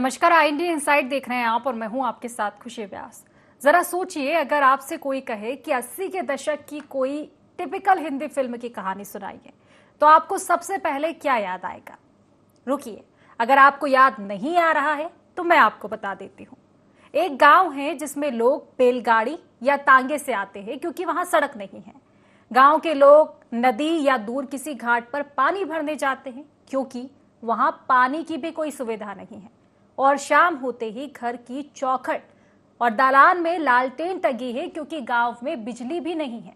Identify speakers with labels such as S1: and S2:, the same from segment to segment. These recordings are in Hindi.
S1: नमस्कार, आई इंडिया इनसाइट देख रहे हैं आप और मैं हूं आपके साथ खुशी व्यास। जरा सोचिए, अगर आपसे कोई कहे कि 80 के दशक की कोई टिपिकल हिंदी फिल्म की कहानी सुनाइए तो आपको सबसे पहले क्या याद आएगा? रुकिए, अगर आपको याद नहीं आ रहा है तो मैं आपको बता देती हूँ। एक गांव है जिसमें लोग बैलगाड़ी या तांगे से आते हैं क्योंकि वहां सड़क नहीं है। गांव के लोग नदी या दूर किसी घाट पर पानी भरने जाते हैं क्योंकि वहां पानी की भी कोई सुविधा नहीं है। और शाम होते ही घर की चौखट और दालान में लालटेन टंगी है क्योंकि गांव में बिजली भी नहीं है।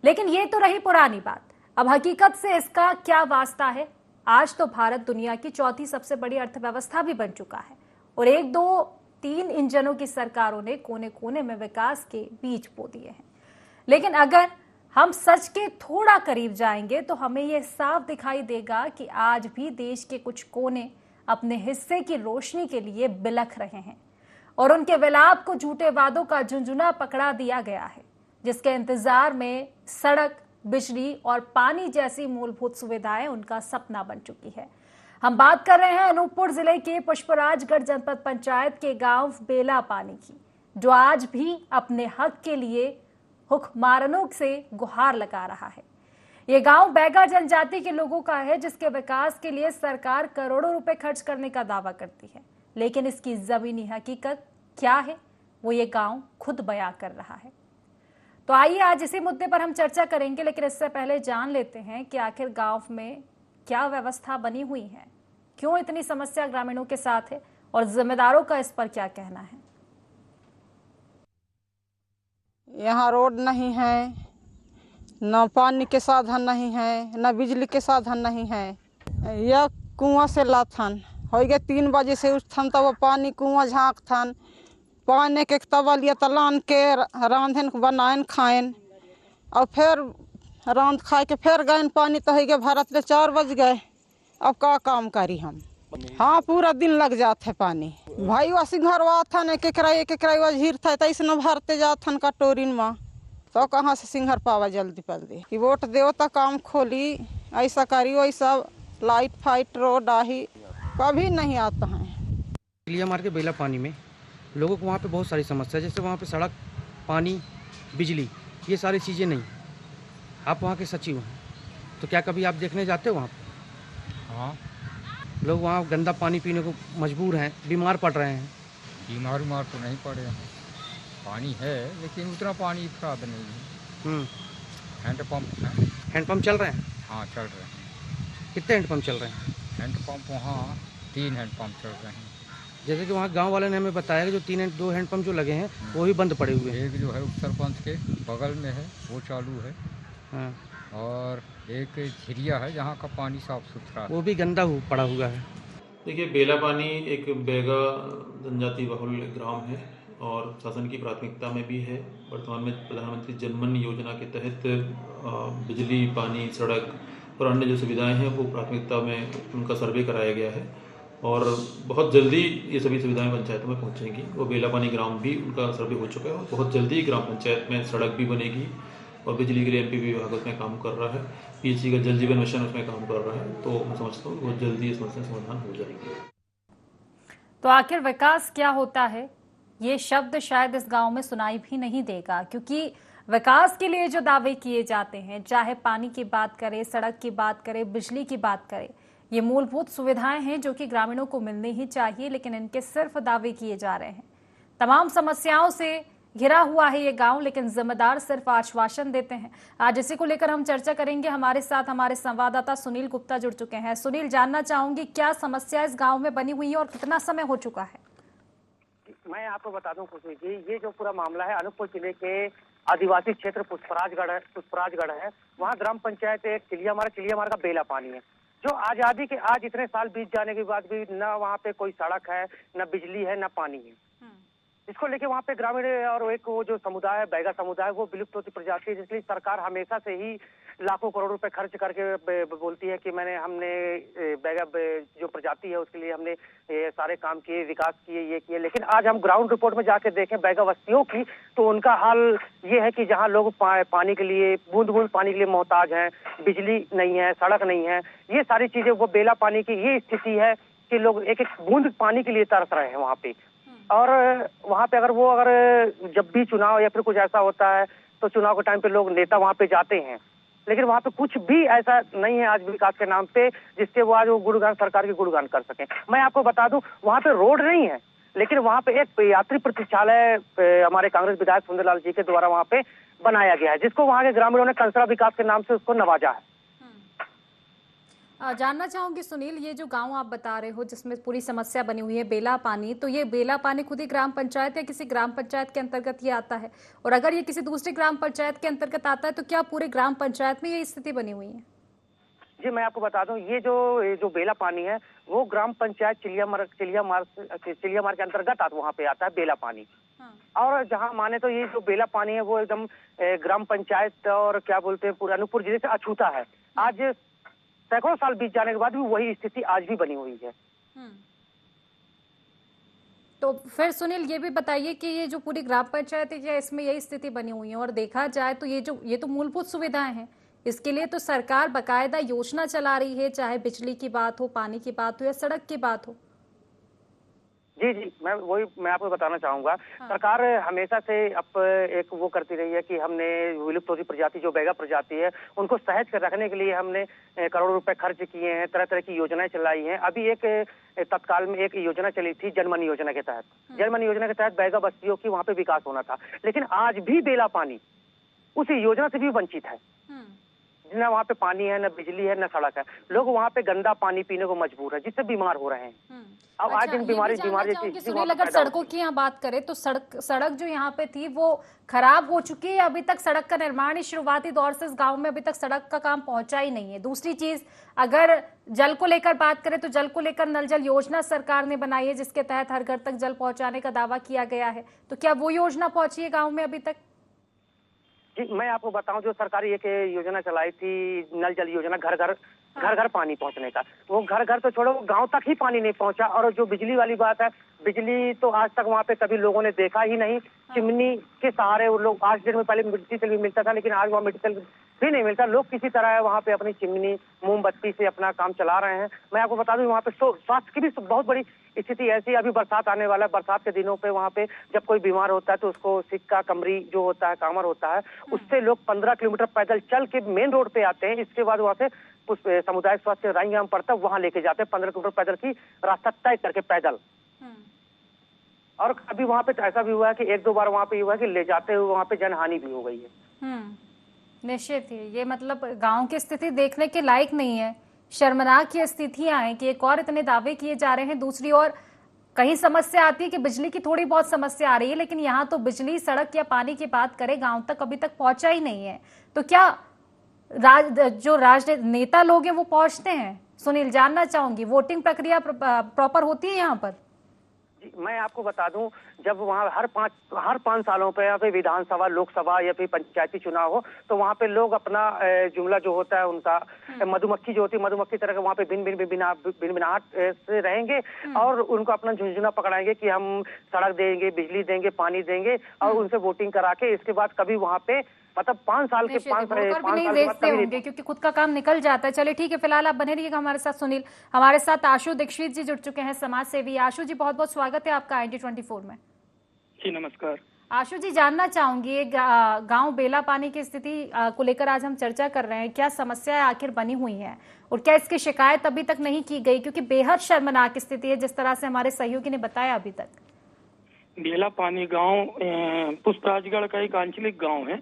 S1: लेकिन ये तो रही पुरानी बात। अब हकीकत से इसका क्या वास्ता है? आज तो भारत दुनिया की चौथी सबसे बड़ी अर्थव्यवस्था भी बन चुका है और एक दो तीन इंजनों की सरकारों ने कोने कोने में विकास के बीज बो दिए हैं। लेकिन अगर हम सच के थोड़ा करीब जाएंगे तो हमें यह साफ दिखाई देगा कि आज भी देश के कुछ कोने अपने हिस्से की रोशनी के लिए बिलख रहे हैं और उनके विलाप को झूठे वादों का झुंझुना पकड़ा दिया गया है, जिसके इंतजार में सड़क, बिजली और पानी जैसी मूलभूत सुविधाएं उनका सपना बन चुकी है। हम बात कर रहे हैं अनूपपुर जिले के पुष्पराजगढ़ जनपद पंचायत के गांव बेला पानी की, जो आज भी अपने हक के लिए हुक्मरानों से गुहार लगा रहा है। ये गांव बैगा जनजाति के लोगों का है, जिसके विकास के लिए सरकार करोड़ों रुपए खर्च करने का दावा करती है। लेकिन इसकी जमीनी हकीकत क्या है, वो ये गांव खुद बयां कर रहा है। तो आइए आज इसी मुद्दे पर हम चर्चा करेंगे, लेकिन इससे पहले जान लेते हैं कि आखिर गांव में क्या व्यवस्था बनी हुई है, क्यों इतनी समस्या ग्रामीणों के साथ है और जिम्मेदारों का इस पर क्या कहना है।
S2: यहाँ रोड नहीं है, न पानी के साधन नहीं है, न बिजली के साधन नहीं है। यह कुआं से लाथन हो गए 3 बजे से उठथन तब पानी कुआं झाँकथन, पानी के तवा लिया तलान के रांधन बनाएन खाएन और फिर रांध खाए के फिर गए पानी तो हो गए भारत ले 4 बज गए। अब का काम करी हम? हाँ, पूरा दिन लग जाते पानी। भाई वह सिंघरवा था न के झीर था तैसे न भरते जाथन कटोरीन में, तो कहाँ से सिंघर पावा जल्दी पल्दी कि वोट दो तो काम खोली, ऐसा करी वैसा लाइट फाइट रोड आही कभी नहीं आता है।
S3: चिलिया मार के बेला पानी में लोगों को वहाँ पे बहुत सारी समस्या है, जैसे वहाँ पे सड़क, पानी, बिजली, ये सारी चीज़ें नहीं। आप वहाँ के सचिव हैं तो क्या कभी आप देखने जाते हो वहाँ पे?
S4: हाँ,
S3: लोग वहाँ गंदा पानी पीने को मजबूर हैं, बीमार पड़ रहे हैं।
S4: बीमार तो नहीं पड़े हैं, पानी है लेकिन उतना पानी खराब नहीं है। हैंडपम्प है।
S3: हैंडपम्प चल रहे हैं?
S4: हाँ, चल रहे हैं।
S3: कितने हैंडपम्प चल रहे हैं?
S4: हैंडपम्प वहाँ 3 हैंडपम्प चल रहे हैं।
S3: जैसे कि वहाँ गांव वाले ने हमें बताया कि जो 2 हैंडपम्प जो लगे हैं वो भी बंद पड़े हुए हैं।
S4: एक जो है उप सरपंच के बगल में है वो चालू है।
S3: हाँ।
S4: और एक झिरिया है जहाँ का पानी साफ सुथरा है,
S3: वो भी गंदा पड़ा हुआ है।
S5: देखिए, बेला पानी एक बैगा जनजाति बहुल ग्राम है और शासन की प्राथमिकता में भी है। वर्तमान में प्रधानमंत्री जनमन योजना के तहत बिजली, पानी, सड़क और अन्य जो सुविधाएं हैं वो प्राथमिकता में उनका सर्वे कराया गया है और बहुत जल्दी ये सभी सुविधाएं पंचायतों में पहुंचेंगी। वो बेला पानी ग्राम भी उनका सर्वे हो चुका है और बहुत जल्दी ग्राम पंचायत में सड़क भी बनेगी और बिजली के लिए एमपीपी विभाग उसमें काम कर रहा है। पीएचई का जल जीवन मिशन उसमें काम कर रहा है। तो मैं समझता हूँ बहुत जल्दी इस समस्या समाधान हो जाएगी।
S1: तो आखिर विकास क्या होता है, ये शब्द शायद इस गांव में सुनाई भी नहीं देगा, क्योंकि विकास के लिए जो दावे किए जाते हैं, चाहे पानी की बात करें, सड़क की बात करें, बिजली की बात करें, ये मूलभूत सुविधाएं हैं जो कि ग्रामीणों को मिलनी ही चाहिए, लेकिन इनके सिर्फ दावे किए जा रहे हैं। तमाम समस्याओं से घिरा हुआ है ये गांव, लेकिन जिम्मेदार सिर्फ आश्वासन देते हैं। आज इसी को लेकर हम चर्चा करेंगे। हमारे साथ हमारे संवाददाता सुनील गुप्ता जुड़ चुके हैं। सुनील, जानना चाहूंगी क्या समस्या इस गांव में बनी हुई है और कितना समय हो चुका है?
S6: मैं आपको बता दूं खुशी जी, ये जो पूरा मामला है अनूपपुर जिले के आदिवासी क्षेत्र पुष्पराजगढ़ है। वहाँ ग्राम पंचायत एक चिलियामार का बेला पानी है, जो आजादी के आज इतने साल बीत जाने के बाद भी न वहाँ पे कोई सड़क है, न बिजली है, न पानी है। इसको लेके वहाँ पे ग्रामीण और एक वो जो समुदाय है, बैगा समुदाय, वो विलुप्त होती प्रजाति है, जिसलिए सरकार हमेशा से ही लाखों करोड़ रुपए खर्च करके बोलती है कि हमने बैगा जो प्रजाति है उसके लिए हमने ये सारे काम किए, विकास किए, ये किए। लेकिन आज हम ग्राउंड रिपोर्ट में जाके देखें बैगा बस्तियों की, तो उनका हाल ये है कि जहाँ लोग पानी के लिए बूंद बूंद पानी के लिए मोहताज हैं, बिजली नहीं है, सड़क नहीं है, ये सारी चीजें, वो बेला पानी की ये स्थिति है कि लोग एक एक बूंद पानी के लिए तरस रहे हैं वहाँ पे। और वहाँ पे अगर जब भी चुनाव या फिर कुछ ऐसा होता है तो चुनाव के टाइम पे लोग नेता वहाँ पे जाते हैं, लेकिन वहाँ पे कुछ भी ऐसा नहीं है आज विकास के नाम पे जिसके वो आज वो गुणगान, सरकार के गुणगान कर सकें। मैं आपको बता दूं, वहाँ पे रोड नहीं है, लेकिन वहाँ पे एक यात्री प्रतीक्षालय हमारे कांग्रेस विधायक सुंदरलाल जी के द्वारा वहाँ पे बनाया गया है, जिसको वहाँ के ग्रामीणों ने कंसरा विकास के नाम से उसको नवाजा है।
S1: जानना चाहूंगी सुनील, ये जो गांव आप बता रहे हो जिसमें पूरी समस्या बनी हुई है बेला पानी, तो ये बेला पानी खुद ही ग्राम पंचायत या किसी ग्राम पंचायत के अंतर्गत ये आता है? और अगर ये किसी दूसरे ग्राम पंचायत के अंतर्गत आता है तो क्या पूरे ग्राम पंचायत में ये स्थिति बनी हुई है?
S6: जी मैं आपको बता दूं, ये जो बेला पानी है वो ग्राम पंचायत चिलियामार के अंतर्गत वहाँ पे आता है बेला पानी। और जहाँ माने तो ये जो बेला पानी है वो एकदम ग्राम पंचायत और क्या बोलते हैं पूरे अनूपपुर जिले से अछूता है। आज सैकड़ों साल बीत जाने के बाद भी वही स्थिति आज भी बनी हुई है।
S1: तो फिर सुनील ये भी बताइए कि ये जो पूरी ग्राम पंचायत है क्या इसमें यही स्थिति बनी हुई है? और देखा जाए तो ये तो मूलभूत सुविधाएं हैं, इसके लिए तो सरकार बकायदा योजना चला रही है, चाहे बिजली की बात हो, पानी की बात हो या सड़क की बात हो।
S6: जी मैं आपको बताना चाहूंगा, सरकार हमेशा से अब एक वो करती रही है कि हमने विलुप्त होती प्रजाति जो बैगा प्रजाति है उनको सहज कर रखने के लिए हमने करोड़ों रुपए खर्च किए हैं, तरह तरह की योजनाएं चलाई हैं। अभी एक तत्काल में एक योजना चली थी जनमन योजना के तहत। जनमन योजना के तहत बैगा बस्तियों की वहाँ पे विकास होना था, लेकिन आज भी बेला पानी उस योजना से भी वंचित है। न वहाँ पे पानी है, न बिजली है, न सड़क है। लोग वहाँ पे गंदा पानी पीने को मजबूर है, जिससे बीमार हो रहे हैं। अब आज दिन बीमारी
S1: सुनील, अगर सड़कों की यहाँ बात करें तो सड़क जो यहाँ पे थी वो खराब हो चुकी है। अभी तक सड़क का निर्माण शुरुआती दौर से इस गांव में अभी तक सड़क का काम पहुंचा ही नहीं है। दूसरी चीज, अगर जल को लेकर बात करें तो जल को लेकर नल जल योजना सरकार ने बनाई है, जिसके तहत हर घर तक जल पहुंचाने का दावा किया गया है। तो क्या वो योजना पहुंची है गाँव में अभी तक?
S6: जी मैं आपको बताऊं, जो सरकारी एक योजना चलाई थी नल जल योजना, घर घर पानी पहुंचने का, वो घर घर तो छोड़ो, गांव तक ही पानी नहीं पहुंचा। और जो बिजली वाली बात है, बिजली तो आज तक वहाँ पे कभी लोगों ने देखा ही नहीं। चिमनी के सहारे वो लोग, आज दिन में पहले मिट्टी तेल भी मिलता था, लेकिन आज वहाँ मिट्टी तेल भी नहीं मिलता। लोग किसी तरह वहाँ पे अपनी चिमनी मोमबत्ती से अपना काम चला रहे हैं। मैं आपको बता दूं, वहाँ पे स्वास्थ्य की भी बहुत बड़ी स्थिति ऐसी, अभी बरसात आने वाला है, बरसात के दिनों पे वहाँ पे जब कोई बीमार होता है तो उसको सिक्का कमरी जो होता है, कामर होता है, उससे लोग 15 किलोमीटर पैदल चल के मेन रोड पे आते हैं। इसके बाद वहाँ से उस सामुदायिक स्वास्थ्य राईगाम पड़ता है, वहाँ लेके जाते हैं 15 किलोमीटर पैदल की रास्ता तय करके पैदल। और अभी वहाँ पे ऐसा भी हुआ है कि एक दो बार वहाँ पे हुआ है कि ले जाते हुए वहाँ पे जनहानि भी हो गई है।
S1: निश्चित ही ये मतलब गांव की स्थिति देखने के लायक नहीं है। शर्मनाक ये स्थितियां हैं कि एक और इतने दावे किए जा रहे हैं, दूसरी ओर कहीं समस्या आती है कि बिजली की थोड़ी बहुत समस्या आ रही है, लेकिन यहाँ तो बिजली, सड़क या पानी की बात करें गांव तक अभी तक पहुंचा ही नहीं है। तो क्या जो राजनेता लोग हैं वो पहुंचते हैं? सुनील, जानना चाहूंगी वोटिंग प्रक्रिया प्रॉपर होती है यहाँ पर?
S6: मैं आपको बता दूं, जब वहाँ हर पांच सालों पे या फिर विधानसभा, लोकसभा या फिर पंचायती चुनाव हो तो वहाँ पे लोग अपना जुमला जो होता है उनका, मधुमक्खी जो होती है, मधुमक्खी तरह के वहाँ पे भिन-भिनाहट से रहेंगे और उनको अपना झुंझुना पकड़ाएंगे कि हम सड़क देंगे, बिजली देंगे, पानी देंगे और उनसे वोटिंग करा के इसके बाद कभी वहाँ पे मतलब 5 साल के 5
S1: साल होंगे क्योंकि खुद का काम निकल जाता है। चलिए ठीक है, फिलहाल आप बने रहिएगा हमारे साथ। सुनील, हमारे साथ आशु दीक्षित जी जुड़ चुके हैं, समाज सेवी। आशु जी, बहुत बहुत स्वागत है आपका ID24 में।
S7: जी नमस्कार।
S1: आशु जी, जानना चाहूंगी गांव बेला पानी की स्थिति को लेकर आज हम चर्चा कर रहे हैं। क्या समस्या आखिर बनी हुई है और क्या इसकी शिकायत अभी तक नहीं की गई? क्योंकि बेहद शर्मनाक स्थिति है जिस तरह से हमारे सहयोगी ने बताया अभी तक।
S7: बेला पानी गांव पुष्पराजगढ़ का एक आंचलिक गांव है।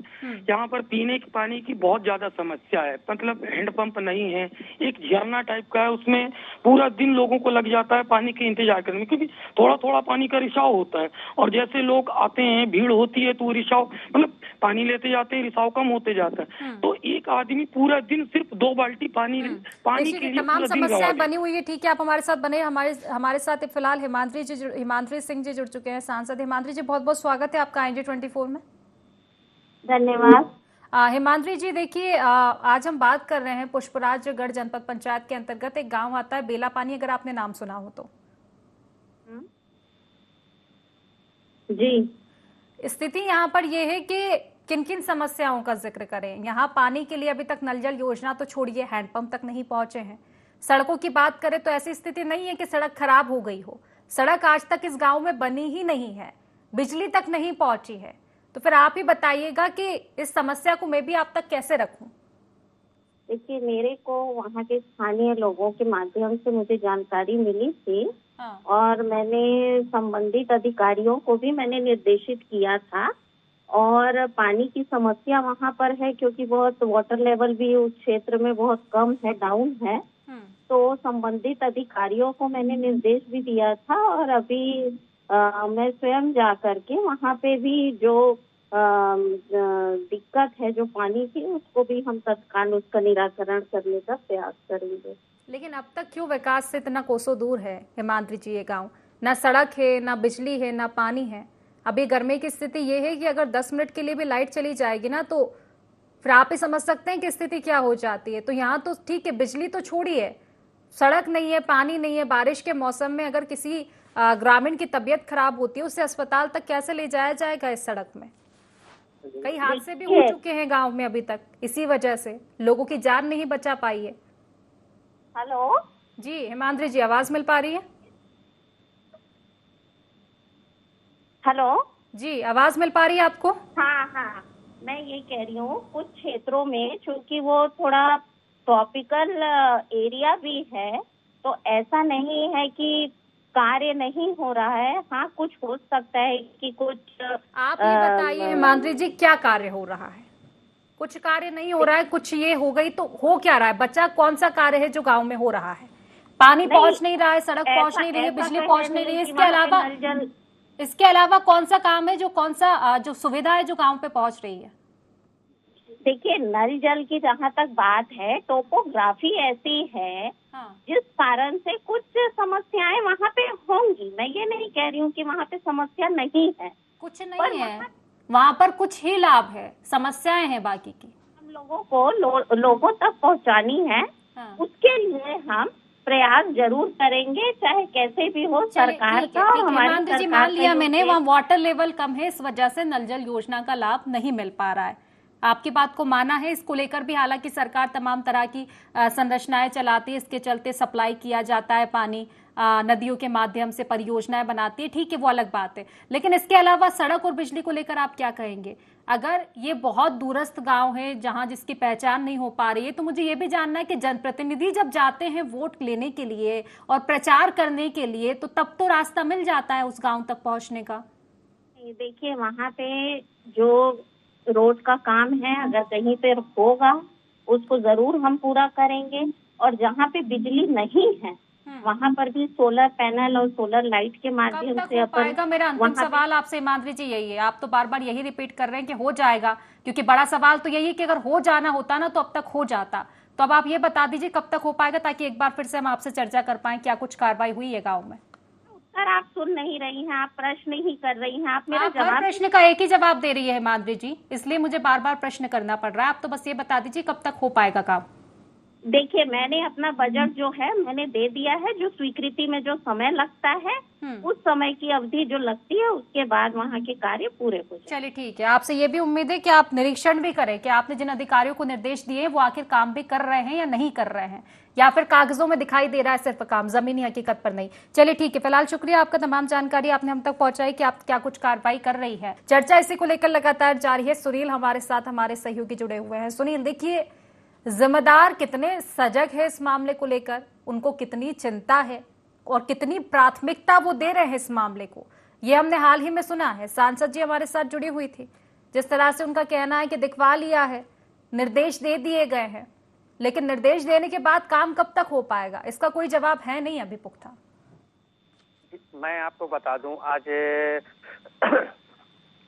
S7: यहाँ पर पीने के पानी की बहुत ज्यादा समस्या है। मतलब हैंडपंप नहीं है, एक झरना टाइप का है, उसमें पूरा दिन लोगों को लग जाता है पानी के इंतजार करने में, क्योंकि थोड़ा थोड़ा पानी का रिसाव होता है और जैसे लोग आते हैं, भीड़ होती है तो रिसाव, मतलब पानी लेते जाते हैं, रिसाव कम होते जाता है। तो एक आदमी पूरा दिन सिर्फ 2 बाल्टी पानी के लिए
S1: तमाम समस्याएं बनी हुई है। ठीक है, आप हमारे साथ बने। हमारे साथ फिलहाल हिमाद्री सिंह जी जुड़ चुके हैं, सांसद। हिमाद्री जी, बहुत बहुत स्वागत है आपका ID24 में।
S8: धन्यवाद।
S1: हिमाद्री जी, देखिए आज हम बात कर रहे हैं पुष्पराजगढ़ जनपद पंचायत के अंतर्गत एक गांव आता है बेला पानी, अगर आपने नाम सुना हो तो।
S8: जी,
S1: स्थिति यहाँ पर यह है कि किन किन समस्याओं का जिक्र करें। यहाँ पानी के लिए अभी तक नल जल योजना तो छोड़िए, हैंडपंप तक नहीं पहुंचे हैं। सड़कों की बात करें तो ऐसी स्थिति नहीं है कि सड़क खराब हो गई हो। सड़क आज तक इस गांव में बनी ही नहीं है, बिजली तक नहीं पहुंची है। तो फिर आप ही बताइएगा कि इस समस्या को मैं भी आप तक कैसे रखूं।
S8: देखिए, मेरे को वहाँ के स्थानीय लोगों के माध्यम से मुझे जानकारी मिली थी। और मैंने संबंधित अधिकारियों को भी मैंने निर्देशित किया था। और पानी की समस्या वहाँ पर है क्योंकि बहुत वाटर लेवल भी उस क्षेत्र में बहुत कम है, डाउन है। तो संबंधित अधिकारियों को मैंने निर्देश भी दिया था और अभी मैं स्वयं जा करके वहाँ पे भी जो दिक्कत है जो पानी की, उसको भी हम तत्काल उसका निराकरण करने का प्रयास करेंगे।
S1: लेकिन अब तक क्यों विकास से इतना कोसों दूर है हिमाद्री जी ये गांव? ना सड़क है, ना बिजली है, ना पानी है। अभी गर्मी की स्थिति ये है कि अगर 10 मिनट के लिए भी लाइट चली जाएगी ना तो फिर आप ही समझ सकते हैं कि स्थिति क्या हो जाती है। तो यहाँ तो ठीक है, बिजली तो छोड़िए, सड़क नहीं है, पानी नहीं है। बारिश के मौसम में अगर किसी ग्रामीण की तबीयत खराब होती है, उसे अस्पताल तक कैसे ले जाया जाएगा इस सड़क में? कई हादसे भी हो चुके हैं गांव में अभी तक, इसी वजह से लोगों की जान नहीं बचा पाई है।
S8: हेलो
S1: जी हिमाद्री जी, आवाज मिल पा रही है?
S8: हेलो
S1: जी, आवाज मिल पा रही है आपको?
S8: हाँ हाँ, मैं ये कह रही हूँ कुछ क्षेत्रों में चूंकि वो थोड़ा ट्रॉपिकल एरिया भी है, तो ऐसा नहीं है कि कार्य नहीं हो रहा है। हाँ, कुछ हो सकता है कि कुछ
S1: आप ये बताइए हिमाद्री जी, क्या कार्य हो रहा है? कुछ कार्य नहीं हो रहा है, कुछ ये हो गई तो हो क्या रहा है? बच्चा कौन सा कार्य है जो गांव में हो रहा है? पानी पहुंच नहीं रहा है, सड़क पहुंच नहीं रही है, बिजली पहुंच नहीं रही है। इसके अलावा कौन सा काम है, जो सुविधा है जो गांव पे पहुंच रही है?
S8: देखिए, नल जल की जहाँ तक बात है, टोपोग्राफी ऐसी है जिस कारण से कुछ समस्याएं वहाँ पे होंगी। मैं ये नहीं कह रही हूँ कि वहाँ पे समस्या नहीं है,
S1: कुछ नहीं है वहाँ पर, कुछ ही लाभ है, समस्याएं हैं बाकी की।
S8: हम लोगों को लोगों तक पहुँचानी है। उसके लिए हम प्रयास जरूर करेंगे, चाहे कैसे भी हो। सरकार का और हमारी सरकार
S1: जी, मान लिया मैंने, वहाँ वाटर लेवल कम है, इस वजह से नल जल योजना का लाभ नहीं मिल पा रहा है। आपकी बात को माना है। इसको लेकर भी हालांकि सरकार तमाम तरह की संरचनाएं चलाती है, इसके चलते सप्लाई किया जाता है पानी, नदियों के माध्यम से परियोजनाएं बनाती है, ठीक है, वो अलग बात है। लेकिन इसके अलावा सड़क और बिजली को लेकर आप क्या कहेंगे? अगर ये बहुत दूरस्थ गांव है जहां जिसकी पहचान नहीं हो पा रही है, तो मुझे ये भी जानना है कि जनप्रतिनिधि जब जाते हैं वोट लेने के लिए और प्रचार करने के लिए, तो तब तो रास्ता मिल जाता है उस गाँव तक पहुँचने का।
S8: देखिए, वहाँ पे जो रोड का काम है, अगर कहीं पे होगा उसको जरूर हम पूरा करेंगे। और जहाँ पे बिजली नहीं है वहाँ पर भी सोलर पैनल और सोलर लाइट के माध्यम से
S1: अपन। मेरा अंतिम सवाल आपसे हिमाद्री जी यही है, आप तो बार बार यही रिपीट कर रहे हैं कि हो जाएगा, क्योंकि बड़ा सवाल तो यही है कि अगर हो जाना होता ना तो अब तक हो जाता। तो अब आप ये बता दीजिए कब तक हो पाएगा, ताकि एक बार फिर से हम आपसे चर्चा कर पाए क्या कुछ कार्रवाई हुई है गाँव में।
S8: सर, आप सुन नहीं रही हैं, आप प्रश्न ही कर रही हैं। आप मेरा
S1: जवाब, प्रश्न का एक ही जवाब दे रही है हिमाद्री जी, इसलिए मुझे बार बार प्रश्न करना पड़ रहा है। आप तो बस ये बता दीजिए कब तक हो पाएगा काम।
S8: देखिए, मैंने अपना बजट जो है मैंने दे दिया है। जो स्वीकृति में जो समय लगता है उस समय की अवधि जो लगती है, उसके बाद वहाँ के कार्य पूरे हो जाए।
S1: चलिए ठीक है, आपसे ये भी उम्मीद है कि आप निरीक्षण भी करें कि आपने जिन अधिकारियों को निर्देश दिए वो आखिर काम भी कर रहे हैं या नहीं कर रहे हैं, या फिर कागजों में दिखाई दे रहा है सिर्फ काम, जमीनी हकीकत पर नहीं। चलिए ठीक है, फिलहाल शुक्रिया आपका, तमाम जानकारी आपने हम तक पहुंचाई कि आप क्या कुछ कार्रवाई कर रही है। चर्चा इसी को लेकर लगातार जारी है। सुनील हमारे साथ, हमारे सहयोगी जुड़े हुए हैं। सुनील, देखिए, जिम्मेदार कितने सजग है इस मामले को लेकर, उनको कितनी चिंता है और कितनी प्राथमिकता वो दे रहे हैं इस मामले को, ये हमने हाल ही में सुना है। सांसद जी हमारे साथ जुड़ी हुई थी, जिस तरह से उनका कहना है कि दिखवा लिया है, निर्देश दे दिए गए हैं, लेकिन निर्देश देने के बाद काम कब तक हो पाएगा, इसका कोई जवाब है नहीं अभी पुख्ता।
S6: मैं आपको बता दूं, आज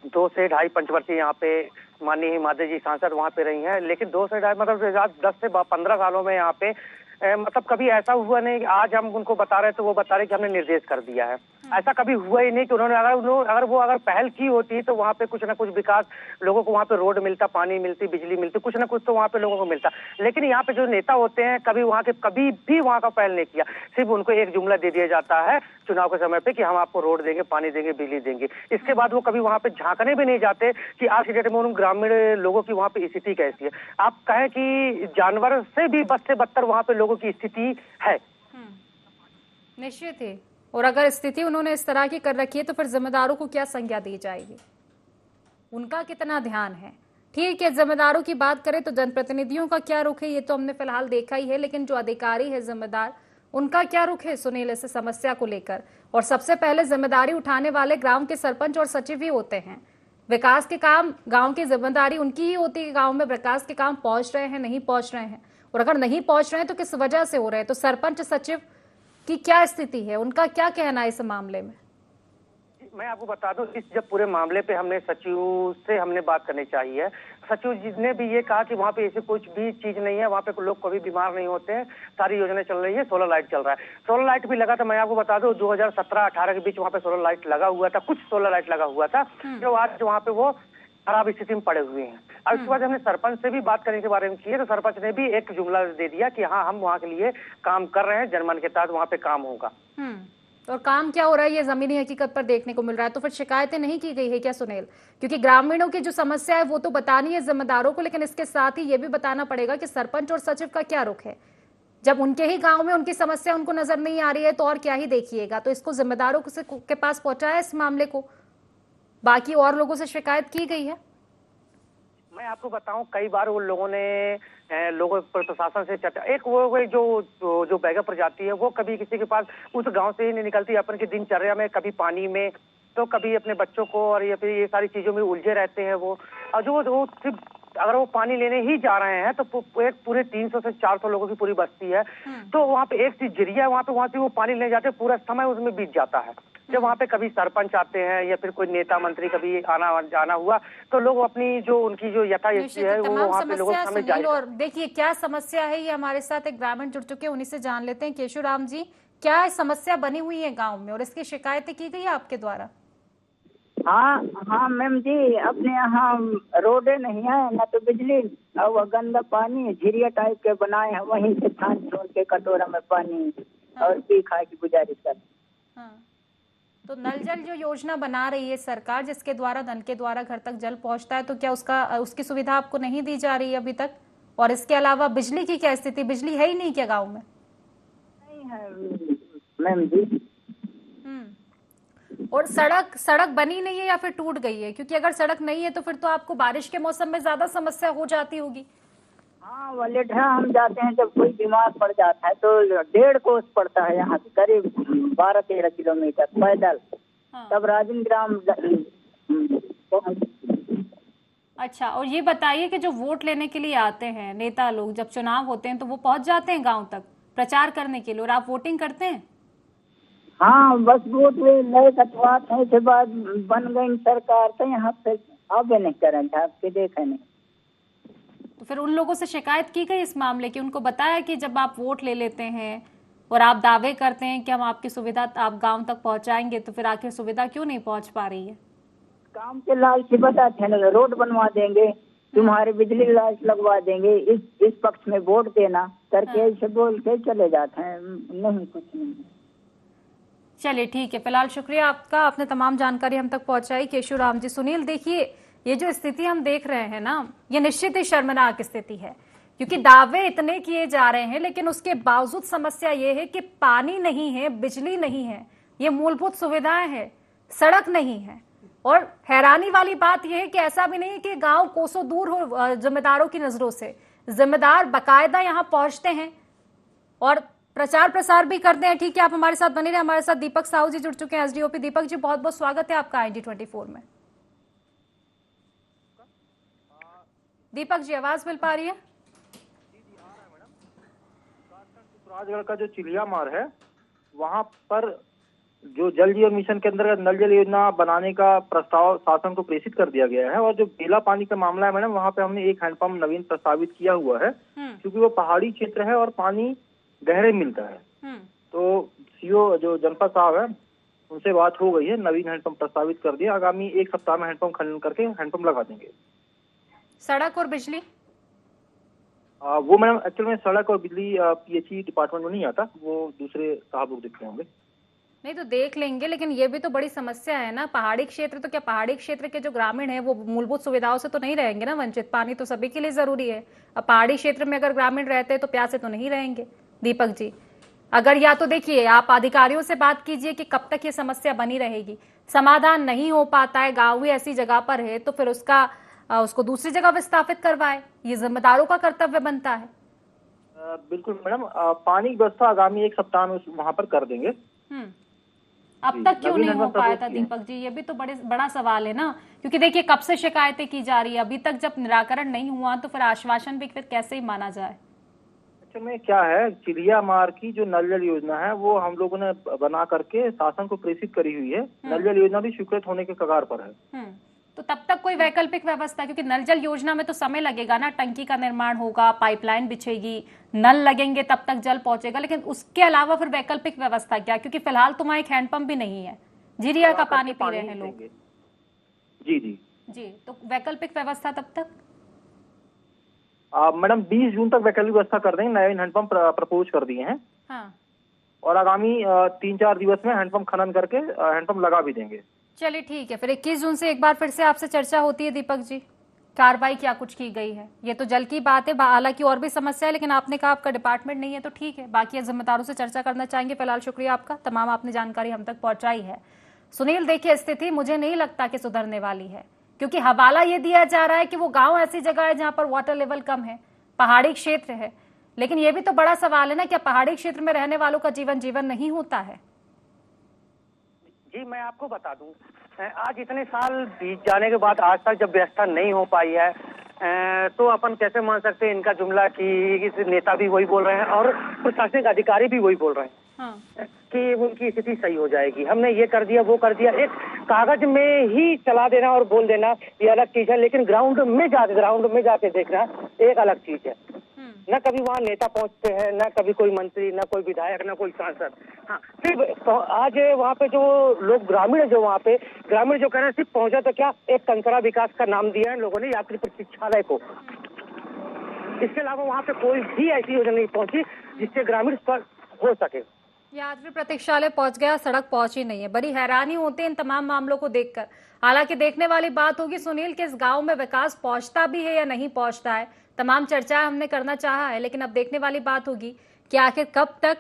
S6: 2 से ढाई पंचवर्षीय यहाँ पे माननीय हिमाद्री जी सांसद वहाँ पे रही हैं, लेकिन 2 से ढाई मतलब 10 से 15 सालों में यहाँ पे मतलब कभी ऐसा हुआ नहीं कि आज हम उनको बता रहे तो वो बता रहे कि हमने निर्देश कर दिया है। ऐसा कभी हुआ ही नहीं कि उन्होंने अगर पहल की होती तो वहाँ पे कुछ ना कुछ विकास, लोगों को वहाँ पे रोड मिलता, पानी मिलती, बिजली मिलती, कुछ ना कुछ तो वहाँ पे लोगों को मिलता। लेकिन यहाँ पे जो नेता होते हैं कभी भी वहाँ का पहल नहीं किया। सिर्फ उनको एक जुमला दे दिया जाता है चुनाव के समय पे कि हम आपको रोड देंगे, पानी देंगे, बिजली देंगे। इसके बाद वो कभी वहाँ पे झांकने भी नहीं जाते कि आज की डेट में उन ग्रामीण लोगों की वहाँ पे स्थिति कैसी है। आप कहें कि जानवर से भी बद से बदतर वहाँ पे लोगों की स्थिति है।
S1: निश्चित है। और अगर स्थिति उन्होंने इस तरह की कर रखी है तो फिर जिम्मेदारों को क्या संज्ञा दी जाएगी, उनका कितना ध्यान है। ठीक है, जिम्मेदारों की बात करें तो जनप्रतिनिधियों का क्या रुख है ये तो हमने फिलहाल देखा ही है, लेकिन जो अधिकारी है जिम्मेदार, उनका क्या रुख है सुनील इस समस्या को लेकर। और सबसे पहले जिम्मेदारी उठाने वाले ग्राम के सरपंच और सचिव ही होते हैं। विकास के काम, गांव की जिम्मेदारी उनकी ही होती है कि गांव में विकास के काम पहुंच रहे हैं, नहीं पहुंच रहे हैं, और अगर नहीं पहुंच रहे हैं तो किस वजह से हो रहे हैं। तो सरपंच सचिव की क्या स्थिति है, उनका क्या कहना है इस मामले में?
S6: मैं आपको बता दूं, इस जब पूरे मामले पे हमने सचिव से हमने बात करनी चाहिए। सचिव जी ने भी ये कहा कि वहाँ पे ऐसी कुछ भी चीज नहीं है, वहाँ पे लोग कभी बीमार नहीं होते हैं, सारी योजनाएं चल रही है, सोलर लाइट चल रहा है। सोलर लाइट भी लगा था, मैं आपको बता दूं 2017-18 के बीच वहाँ पे सोलर लाइट लगा हुआ था, कुछ सोलर लाइट लगा हुआ था, जो आज वहाँ पे वो खराब स्थिति में पड़े हुए हैं। और उसके बाद हमने सरपंच से भी बात करने के बारे में की है, तो सरपंच ने भी एक जुमला दे दिया कि हाँ, हम वहाँ के लिए काम कर रहे हैं, जनमन के तहत वहाँ पे काम होगा।
S1: और काम क्या हो रहा है ये जमीनी हकीकत पर देखने को मिल रहा है। तो फिर शिकायतें नहीं की गई है क्या सुनील? क्योंकि ग्रामीणों की जो समस्या है वो तो बतानी है जिम्मेदारों को, लेकिन इसके साथ ही ये भी बताना पड़ेगा कि सरपंच और सचिव का क्या रुख है। जब उनके ही गांव में उनकी समस्या उनको नजर नहीं आ रही है तो और क्या ही देखिएगा। तो इसको जिम्मेदारों के पास पहुंचाया इस मामले को, बाकी और लोगों से शिकायत की गई है?
S6: मैं आपको बताऊं, कई बार उन लोगों ने लोगों प्रशासन से चर्चा, एक वो जो बैगा प्रजाति है वो कभी किसी के पास उस गांव से ही नहीं निकलती, अपन की दिनचर्या में कभी पानी में तो कभी अपने बच्चों को और ये सारी चीजों में उलझे रहते हैं वो। और जो सिर्फ अगर वो पानी लेने ही जा रहे हैं तो एक पूरे 300 से 400 लोगों की पूरी बस्ती है, तो वहाँ पे एक चीज जरिया है, वहाँ से वो पानी लेने जाते हैं, पूरा समय उसमें बीत जाता है। जब वहाँ पे कभी सरपंच आते हैं या फिर कोई नेता मंत्री कभी आना जाना हुआ तो लोग अपनी जो उनकी जो यथास्थिति है वो वहाँ पे लोगों के सामने जाए।
S1: और देखिए क्या समस्या है, ये हमारे साथ एक ग्रामीण जुड़ चुके हैं, उन्हीं से जान लेते हैं। केशुराम जी, क्या समस्या बनी हुई है गाँव में और इसकी शिकायतें की गई है आपके द्वारा?
S9: हाँ मैम जी, अपने यहाँ रोडे नहीं है, न तो बिजली, और गंदा पानी झिरिया टाइप के बनाए हैं, वहीं से छान छून के कटोरा में पानी और पी खाए की गुजारिश कर।
S1: तो नल जल जो योजना बना रही है सरकार, जिसके द्वारा नल के द्वारा घर तक जल पहुंचता है, तो क्या उसकी सुविधा आपको नहीं दी जा रही है अभी तक? और इसके अलावा बिजली की क्या स्थिति, बिजली है ही नहीं क्या गाँव में?
S9: नहीं है मैम जी।
S1: और सड़क बनी नहीं है या फिर टूट गई है? क्योंकि अगर सड़क नहीं है तो फिर तो आपको बारिश के मौसम में ज्यादा समस्या हो जाती होगी।
S9: हाँ वलेठा हम जाते हैं, जब कोई बीमार पड़ जाता है तो 1.5 कोस पड़ता है यहाँ से, करीब 12-13 किलोमीटर पैदल। तब राजन ग्राम।
S1: अच्छा, और ये बताइए कि जो वोट लेने के लिए आते हैं नेता लोग, जब चुनाव होते हैं तो वो पहुंच जाते हैं गांव तक प्रचार करने के लिए, और आप वोटिंग करते हैं?
S9: हाँ बस वोट नए कटवात है के बाद बन गई सरकार, तो यहाँ पे अब नहीं करें आपके देखे नहीं।
S1: तो फिर उन लोगों से शिकायत की गई इस मामले की? उनको बताया कि जब आप वोट ले लेते हैं और आप दावे करते हैं कि हम आपकी सुविधा आप गांव तक पहुंचाएंगे, तो फिर आखिर सुविधा क्यों नहीं पहुंच पा रही है?
S9: काम के लालची बताते हैं ना, रोड बनवा देंगे, तुम्हारे बिजली लाइट लगवा देंगे, इस पक्ष में वोट देना करके ऐसे बोल के चले जाते हैं, नहीं कुछ नहीं।
S1: चलिए ठीक है, फिलहाल शुक्रिया आपका, आपने तमाम जानकारी हम तक पहुंचाई। केशुराम जी, सुनील देखिए ये जो स्थिति हम देख रहे हैं ना, ये निश्चित ही शर्मनाक स्थिति है, क्योंकि दावे इतने किए जा रहे हैं लेकिन उसके बावजूद समस्या ये है कि पानी नहीं है, बिजली नहीं है, ये मूलभूत सुविधाएं हैं, सड़क नहीं है। और हैरानी वाली बात यह है कि ऐसा भी नहीं है कि गांव कोसों दूर हो जिम्मेदारों की नजरों से, जिम्मेदार बाकायदा यहाँ पहुंचते हैं और प्रचार प्रसार भी करते हैं। ठीक है, आप हमारे साथ बने रहे। हमारे साथ दीपक साहू जी जुड़ चुके हैं, एसडीओपी। दीपक जी, बहुत बहुत स्वागत है आपका IND24 में। दीपक जी, आवाज मिल पा रही है?
S10: राजगढ़ का जो चिलियामार है, वहां पर जो जल जीवन मिशन के अंतर्गत नल जल योजना बनाने का प्रस्ताव शासन को प्रेषित कर दिया गया है। और जो बेला पानी का मामला है मैडम, वहां पे हमने एक हैंडपंप नवीन प्रस्तावित किया हुआ है, क्योंकि वो पहाड़ी क्षेत्र है और पानी गहरे मिलता है। तो सीओ जो जनपद साहब है, उनसे बात हो गई है, नवीन हैंडपंप प्रस्तावित कर दिया, आगामी 1 सप्ताह में हैंडपंप खनन करके हैंडपंप लगा देंगे।
S1: सड़क और बिजली
S10: वो मैडम एक्चुअल में सड़क और बिजली पीएचई डिपार्टमेंट में नहीं आता, वो दूसरे साहब लोग देखते होंगे।
S1: नहीं तो देख लेंगे, लेकिन ये भी तो बड़ी समस्या है ना। पहाड़ी क्षेत्र, तो क्या पहाड़ी क्षेत्र के जो ग्रामीण हैं वो मूलभूत सुविधाओं से तो नहीं रहेंगे ना वंचित? पानी तो सभी के लिए जरूरी है। अब पहाड़ी क्षेत्र में अगर ग्रामीण रहते हैं तो प्यासे तो नहीं रहेंगे दीपक जी। अगर या तो देखिए आप अधिकारियों से बात कीजिए कि कब तक ये समस्या बनी रहेगी, समाधान नहीं हो पाता है, गाँव ही ऐसी जगह पर है तो फिर उसको दूसरी जगह विस्थापित करवाए, ये जिम्मेदारों का कर्तव्य बनता है।
S10: बिल्कुल मैडम, पानी की व्यवस्था आगामी 1 सप्ताह में वहां पर कर देंगे।
S1: अब तक क्यों नहीं हो पाया था दीपक जी? ये भी तो बड़ा सवाल है ना, क्योंकि देखिए कब से शिकायतें की जा रही है, अभी तक जब निराकरण नहीं हुआ तो फिर आश्वासन भी फिर कैसे ही माना जाए?
S10: अच्छा में क्या है, चिड़िया मार की जो नल जल योजना है वो हम लोगों ने बना करके शासन को प्रेषित करी हुई है। नल जल योजना भी स्वीकृत होने के कगार पर है।
S1: तो तब तक कोई वैकल्पिक व्यवस्था, क्योंकि नल जल योजना में तो समय लगेगा ना, टंकी का निर्माण होगा, पाइपलाइन बिछेगी, नल लगेंगे, तब तक जल पहुंचेगा, लेकिन उसके अलावा फिर वैकल्पिक व्यवस्था क्या? क्योंकि फिलहाल तो वहां एक हैंडपंप भी नहीं है, झिरिया का पानी पी रहे हैं लोग।
S10: जी जी
S1: जी, तो वैकल्पिक व्यवस्था तब तक
S10: मैडम 20 जून तक वैकल्पिक व्यवस्था कर देंगे। नए हैंडपंप प्रपोज कर दिए हैं।
S1: हाँ।
S10: और आगामी 3-4 दिवस में हैंडपंप खनन करके हैंडपंप लगा भी देंगे।
S1: चलिए ठीक है, फिर 21 जून से एक बार फिर से आपसे चर्चा होती है दीपक जी, कार्रवाई क्या कुछ की गई है। ये तो जल की बात है, हालांकि और भी समस्या है, लेकिन आपने कहा आपका डिपार्टमेंट नहीं है तो ठीक है, बाकी जिम्मेदारों से चर्चा करना चाहेंगे। फिलहाल शुक्रिया आपका, तमाम आपने जानकारी हम तक पहुंचाई है। सुनील देखिए, स्थिति मुझे नहीं लगता कि सुधरने वाली है, क्योंकि हवाला ये दिया जा रहा है कि वो गांव ऐसी जगह है जहां पर वाटर लेवल कम है, पहाड़ी क्षेत्र है, लेकिन ये भी तो बड़ा सवाल है ना, क्या पहाड़ी क्षेत्र में रहने वालों का जीवन नहीं होता है?
S6: जी मैं आपको बता दूं, आज इतने साल बीत जाने के बाद आज तक जब व्यवस्था नहीं हो पाई है, तो अपन कैसे मान सकते हैं इनका जुमला कि नेता भी वही बोल रहे हैं और प्रशासनिक अधिकारी भी वही बोल रहे हैं। हाँ। कि उनकी स्थिति सही हो जाएगी, हमने ये कर दिया वो कर दिया। एक कागज में ही चला देना और बोल देना ये अलग चीज है, लेकिन ग्राउंड में जाके देखना एक अलग चीज है। न कभी वहाँ नेता पहुँचते हैं, न कभी कोई मंत्री, न कोई विधायक, न कोई सांसद। हाँ, सिर्फ तो आज वहाँ पे जो लोग ग्रामीण जो वहाँ पे ग्रामीण जो कह रहे हैं सिर्फ पहुँचा तो क्या, एक कंकरा विकास का नाम दिया है लोगों ने यात्री प्रतीक्षालय को। इसके अलावा वहाँ पे कोई भी ऐसी योजना नहीं पहुँची जिससे ग्रामीण हो सके।
S1: यात्री प्रतीक्षालय पहुंच गया, सड़क पहुंची नहीं है। बड़ी हैरानी होती है इन तमाम मामलों को देखकर। हालांकि देखने वाली बात होगी सुनील कि इस गांव में विकास पहुंचता भी है या नहीं पहुंचता है। तमाम चर्चाएं हमने करना चाहा है, लेकिन अब देखने वाली बात होगी कि आखिर कब तक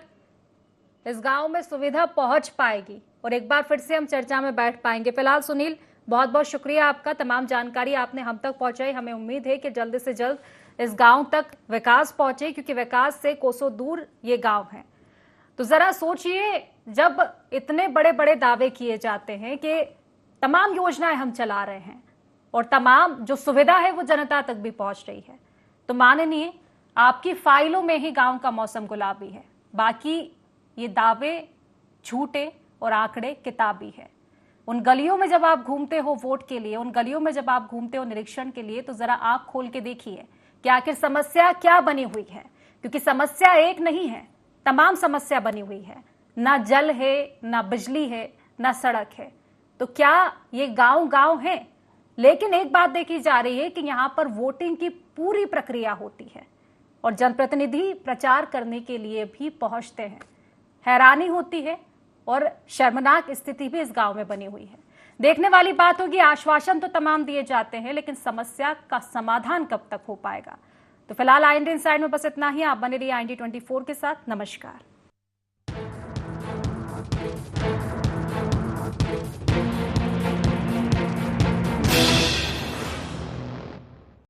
S1: इस गांव में सुविधा पहुंच पाएगी और एक बार फिर से हम चर्चा में बैठ पाएंगे। फिलहाल सुनील, बहुत बहुत शुक्रिया आपका, तमाम जानकारी आपने हम तक पहुंचाई। हमें उम्मीद है कि जल्द से जल्द इस गाँव तक विकास पहुंचे, क्योंकि विकास से कोसों दूर ये गाँव है। तो जरा सोचिए, जब इतने बड़े बड़े दावे किए जाते हैं कि तमाम योजनाएं हम चला रहे हैं और तमाम जो सुविधा है वो जनता तक भी पहुंच रही है, तो माननीय आपकी फाइलों में ही गांव का मौसम गुलाबी है, बाकी ये दावे झूठे और आंकड़े किताबी है। उन गलियों में जब आप घूमते हो वोट के लिए, उन गलियों में जब आप घूमते हो निरीक्षण के लिए, तो जरा आंख खोल के देखिए कि आखिर समस्या क्या बनी हुई है, क्योंकि समस्या एक नहीं है, तमाम समस्या बनी हुई है। ना जल है, ना बिजली है, ना सड़क है, तो क्या ये गांव है? लेकिन एक बात देखी जा रही है कि यहाँ पर वोटिंग की पूरी प्रक्रिया होती है और जनप्रतिनिधि प्रचार करने के लिए भी पहुंचते हैं। हैरानी होती है और शर्मनाक स्थिति भी इस गांव में बनी हुई है। देखने वाली बात होगी, आश्वासन तो तमाम दिए जाते हैं, लेकिन समस्या का समाधान कब तक हो पाएगा। तो फिलहाल IND इनसाइड में बस इतना ही। आप बने रहिए IND 24 के साथ। नमस्कार।